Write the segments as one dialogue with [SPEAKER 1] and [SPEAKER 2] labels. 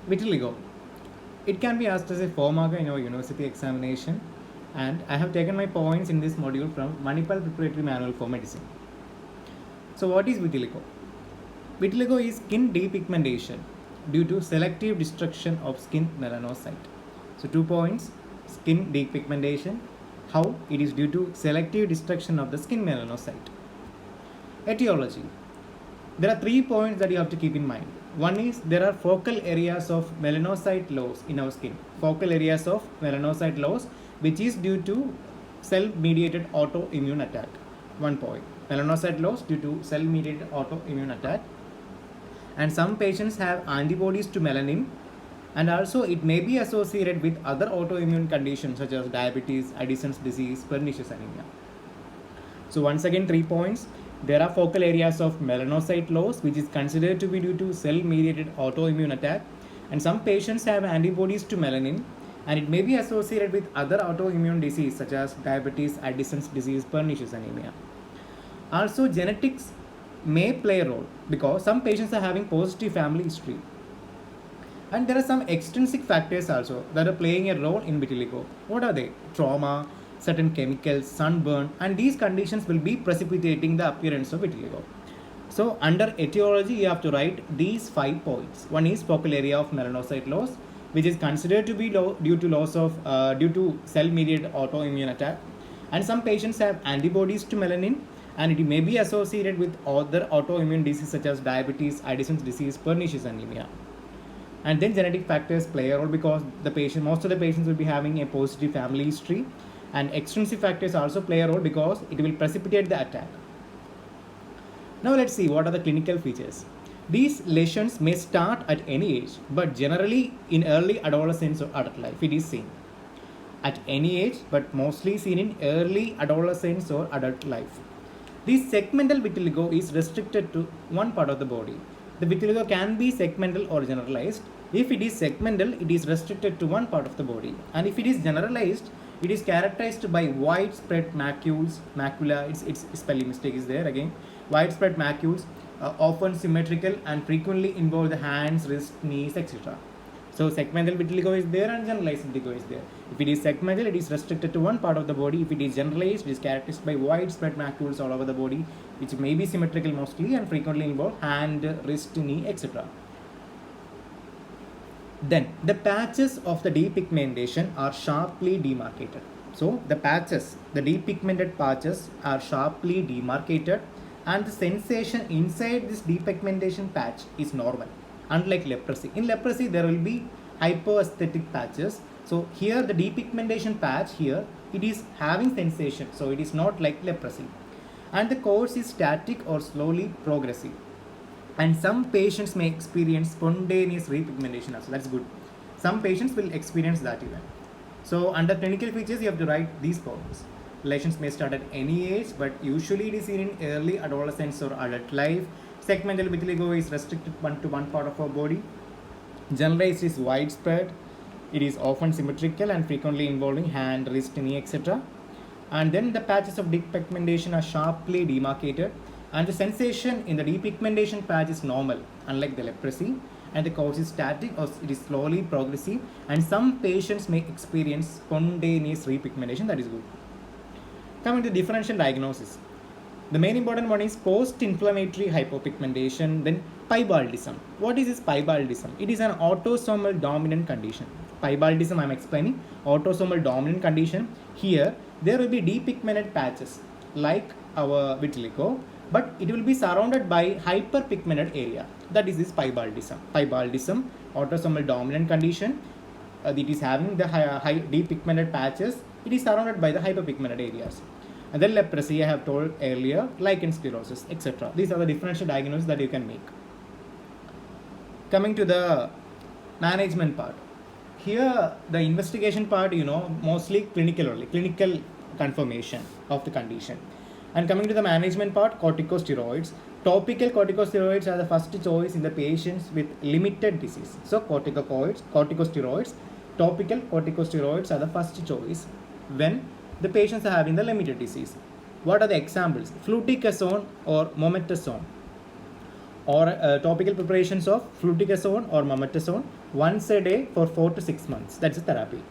[SPEAKER 1] Vitiligo. It can be asked as a 4-marker in our university examination, and I have taken my points in this module from Manipal Preparatory Manual for Medicine. So what is vitiligo? Vitiligo is skin depigmentation due to selective destruction of skin melanocyte. So 2 points: skin depigmentation, how it is due to selective destruction of the skin melanocyte. Etiology. There are 3 points that you have to keep in mind. One is there are focal areas of melanocyte loss in our skin. Focal areas of melanocyte loss, which is due to cell-mediated autoimmune attack. 1 point. Melanocyte loss due to cell-mediated autoimmune attack. And some patients have antibodies to melanin, and also it may be associated with other autoimmune conditions such as diabetes, Addison's disease, pernicious anemia. So once again, 3 points. There are focal areas of melanocyte loss, which is considered to be due to cell-mediated autoimmune attack, and some patients have antibodies to melanin, and it may be associated with other autoimmune disease such as diabetes, Addison's disease, pernicious anemia. Also, genetics may play a role because some patients are having positive family history, and there are some extrinsic factors also that are playing a role in vitiligo. What are they? Trauma, certain chemicals, sunburn, and these conditions will be precipitating the appearance of vitiligo. So under etiology, you have to write these 5 points. One is focal area of melanocyte loss, which is considered to be due to cell-mediated autoimmune attack, and some patients have antibodies to melanin, and it may be associated with other autoimmune diseases such as diabetes, Addison's disease, pernicious anemia. And then genetic factors play a role because most of the patients will be having a positive family history, and extrinsic factors also play a role because it will precipitate the attack. Now let's see what are the clinical features. These lesions may start at any age, but generally in early adolescence or adult life it is seen. At any age, but mostly seen in early adolescence or adult life. This segmental vitiligo is restricted to one part of the body. The vitiligo can be segmental or generalized. If it is segmental, it is restricted to one part of the body, and if it is generalized, it is characterized by widespread macula, its spelling mistake is there again, widespread macules, often symmetrical and frequently involve the hands, wrists, knees, etc. So segmental vitiligo is there and generalized vitiligo is there. If it is segmental, it is restricted to one part of the body. If it is generalized, it is characterized by widespread macules all over the body, which may be symmetrical mostly and frequently involve hand, wrist, knee, etc. Then the patches of the depigmentation are sharply demarcated. So the depigmented patches are sharply demarcated, and the sensation inside this depigmentation patch is normal, unlike leprosy. In leprosy, there will be hypoaesthetic patches. So here the depigmentation patch here, it is having sensation, so it is not like leprosy. And the course is static or slowly progressive. And some patients may experience spontaneous repigmentation also. That's good. Some patients will experience that even. So under clinical features, you have to write these points. Lesions may start at any age, but usually it is seen in early adolescence or adult life. Segmental vitiligo is restricted to one part of our body. Generalized is widespread. It is often symmetrical and frequently involving hand, wrist, knee, etc. And then the patches of depigmentation are sharply demarcated, and the sensation in the depigmentation patch is normal, unlike the leprosy, and the course is static or it is slowly progressive, and some patients may experience spontaneous repigmentation. That is good. Coming to differential diagnosis, the main important one is post-inflammatory hypopigmentation, then pybaldism. What is this pybaldism? It is an autosomal dominant condition. Pybaldism, I am explaining, autosomal dominant condition. Here there will be depigmented patches like our vitiligo, but it will be surrounded by hyperpigmented area. That is this pybaldism. Pybaldism, autosomal dominant condition. It is having the high depigmented patches. It is surrounded by the hyperpigmented areas. And then leprosy, I have told earlier, lichen sclerosis, etc. These are the differential diagnoses that you can make. Coming to the management part. Here, the investigation part, mostly clinical only, clinical confirmation of the condition. And coming to the management part, corticosteroids. Topical corticosteroids are the first choice in the patients with limited disease. So corticosteroids, topical corticosteroids are the first choice when the patients are having the limited disease. What are the examples? Fluticasone or mometasone. or topical preparations of fluticasone or mometasone once a day for 4 to 6 months. That's the therapy.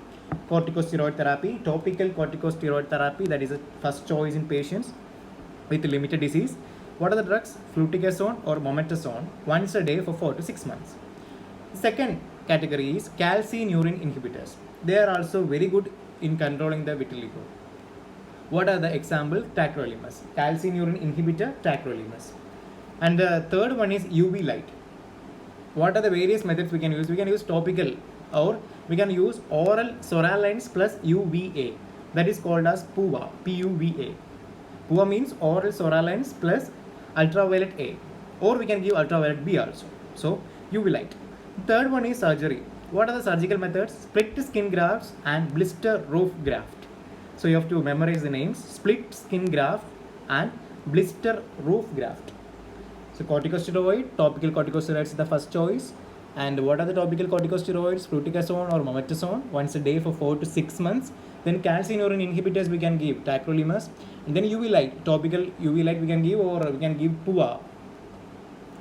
[SPEAKER 1] Corticosteroid therapy, topical corticosteroid therapy, that is a first choice in patients with limited disease. What are the drugs? Fluticasone or mometasone once a day for 4 to 6 months. Second category is calcineurin inhibitors. They are also very good in controlling the vitiligo. What are the examples? Tacrolimus. Calcineurin inhibitor, tacrolimus. And the third one is UV light. What are the various methods we can use? We can use topical, or we can use oral psoralines plus UVA. That is called as PUVA, PUVA. PUVA means oral psoralines plus ultraviolet A, or we can give ultraviolet B also. So UV light. Third one is surgery. What are the surgical methods? Split skin grafts and blister roof graft. So you have to memorize the names: split skin graft and blister roof graft. So corticosteroid, topical corticosteroids is the first choice. And what are the topical corticosteroids? Fluticasone or mometasone once a day for 4 to 6 months. Then calcineurin inhibitors we can give, tacrolimus. And then UV light, topical UV light we can give, or we can give PUVA.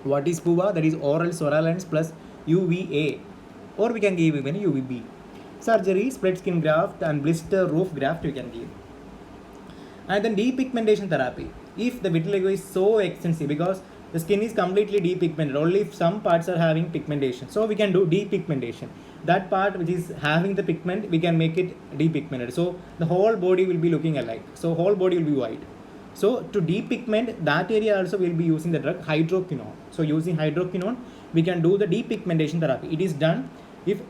[SPEAKER 1] What is PUVA? That is oral psoralines plus UVA, or we can give even UVB. Surgery, split skin graft and blister roof graft we can give. And then depigmentation therapy. If the vitiligo is so extensive, because the skin is completely depigmented, only if some parts are having pigmentation, so we can do depigmentation. That part which is having the pigment, we can make it depigmented, so the whole body will be looking alike, so whole body will be white. So to depigment that area also, we will be using the drug hydroquinone. So using hydroquinone we can do the depigmentation therapy. It is done if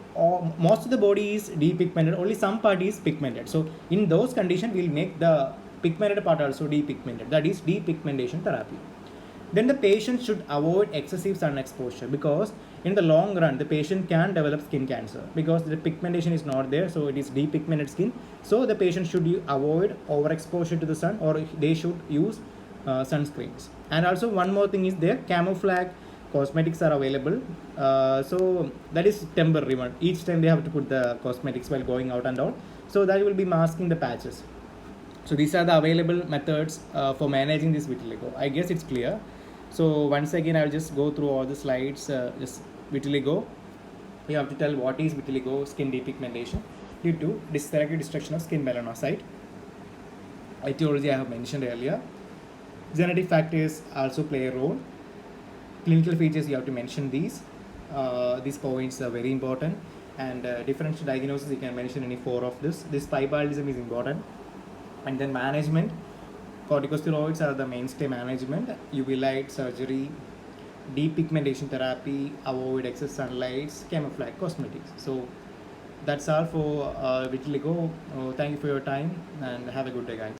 [SPEAKER 1] most of the body is depigmented, only some part is pigmented. So in those conditions we will make the pigmented part also depigmented. That is depigmentation therapy. Then the patient should avoid excessive sun exposure, because in the long run the patient can develop skin cancer because the pigmentation is not there, so it is depigmented skin. So the patient should avoid overexposure to the sun, or they should use sunscreens. And also one more thing is there, camouflage cosmetics are available. So that is temporary one. Each time they have to put the cosmetics while going out and out, so that will be masking the patches. So these are the available methods for managing this vitiligo. I guess it's clear. So once again I will just go through all the slides. Just vitiligo, you have to tell what is vitiligo: skin depigmentation due to selective destruction of skin melanocyte. Etiology I have mentioned earlier. Genetic factors also play a role. Clinical features, you have to mention these. These points are very important. And differential diagnosis, you can mention any 4 of this. This piebaldism is important. And then management, corticosteroids are the mainstay management. UV light, surgery, depigmentation therapy, avoid excess sunlight, camouflage cosmetics. So that's all for vitiligo. Thank you for your time and have a good day, guys.